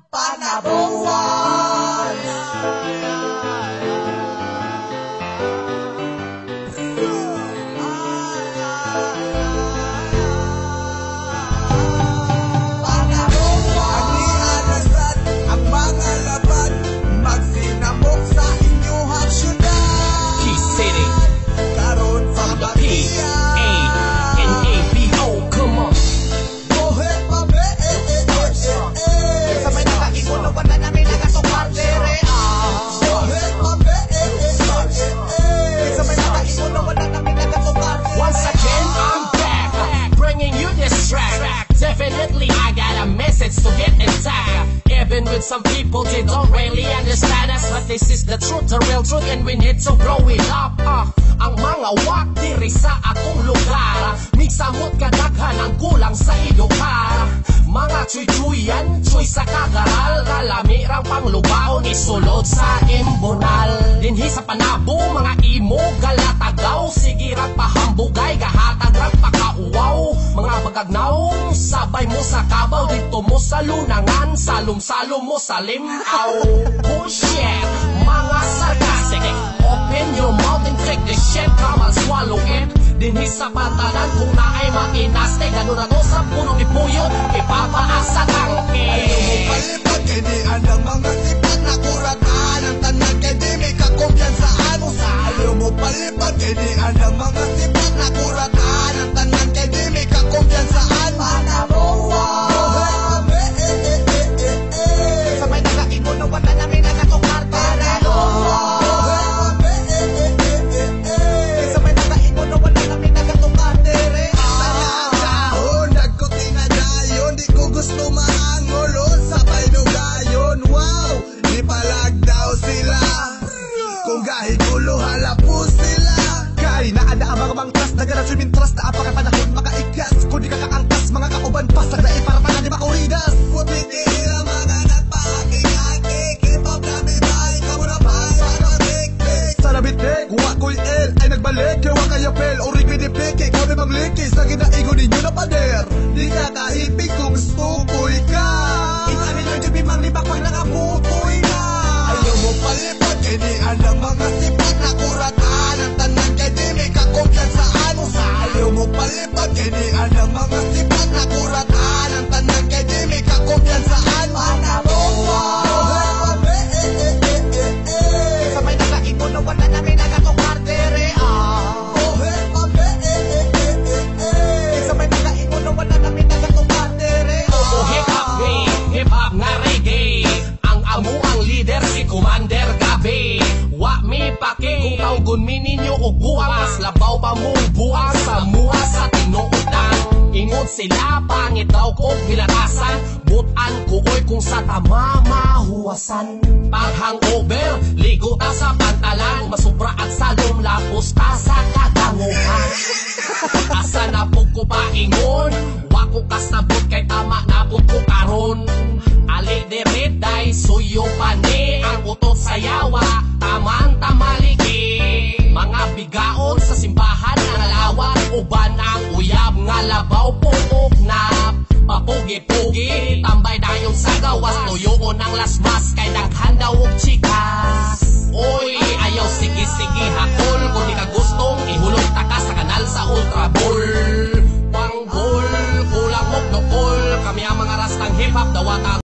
panabuhay. Definitely I got a message to get intact. Even with some people, they don't really understand us, but this is the truth, the real truth, and we need to grow it up. Ang mga wak diri sa akong lugar, migsamot kadaghan ang kulang sa edukar. Mga chuy-chuyan, chuy sa kagaral, kalamирang panglubaon isulod sa imbonal. Dinhi sa panabo, mga imo galatagaw, sige rang pahambugay, gahatag rang pakauwaw. Mga bagagnaw, sabay mo sa kabaw, dito mo sa lunangan, salum-salum mo sa limaw. Bullshit, mga sarcastic, open your mouth and take the shit, come and swallow it. Dinhi sa pantanan, kung naay makinaste, gano'n na to sa punong ipuyo, ipapaas sa tangke. Palipad, kay di anang mga sipat na kuratan, ang tanan kay di may kakumpiyansaan. Ayaw mo palipad, kay di anang mga sipat na kuratan, ang tanan kay di may kakumpiyansaan. Panabuhay. Sabay nakaingon na wala namin nakatukar. Panabuhay. Sabay nakaingon na wala namin nakatukar. Tanakahon, nagkutinadayon, di ko gusto maangolon, sabay nugayon. Wow, di palag daw sila, kung gahit ulo halapos sila. Kay naada ang mga mangtras, nagana swimming trust na apakay panahon makaikas. Kung di ka kaangkas, mga kauban pasag na iparapana di makuridas. Puti nila mga nagpakingakik, hip-hop na bibay, kamo na bay, ano tik-tik. Sana bitik, kuha ko'y el, ay nagbalik, kawa kayo pel, orig minipik, ikaw na maglikis, na ginaigo ninyo na pader. Di ka kahipig kung stukoy ka, inanin yung jibi mang libak pag nakaputoy na. Ayaw mo palipad, kay di anang mga sipat na kuratan, ang tanan kay di may kakumpiyansaan. Ayaw mo palipad, kay di anang mga sipat na kuratan, ang tanan kay di may kakumpiyansaan. Panabuhay. Sabay nakaingon na wala namin nakatukar dere. Sabay nakaingon na wala namin nakatukar dere. Hip-hop nga reggae, ang amo ang leader si Commander Gabi. Wa mi pake kung tawgon mi ninyo og buang, mas labaw pa mo buang sa muha sa tinuodan. Ingon sila pangit daw ko bilatasan, butan ko oy kung sa tama mahuwasan. Pag hangover, ligo ta sa pantalan, masubra at salom lapos ta sa kadanguhan. Asa na po ko paingon, wa ko kasabot kay tama na po ko karon. Ali dirit day suyo pani, ang utot sa yawa, tamang tamaligi. Mga bigaon sa simbahan nga lawa, uban ang uyab nga labaw pupok na. Papugi-pugi, tambay dayong sa gawas, tuyoon ang lasmas, kay naghandaw og chikas. Oy, ayaw sige-sige hakol, kung di ka gustong ihulog ta ka sa kanal sa Ultra Bull. Panggol, kulang mo nokol, kami ang mga rastang hip-hop, dawata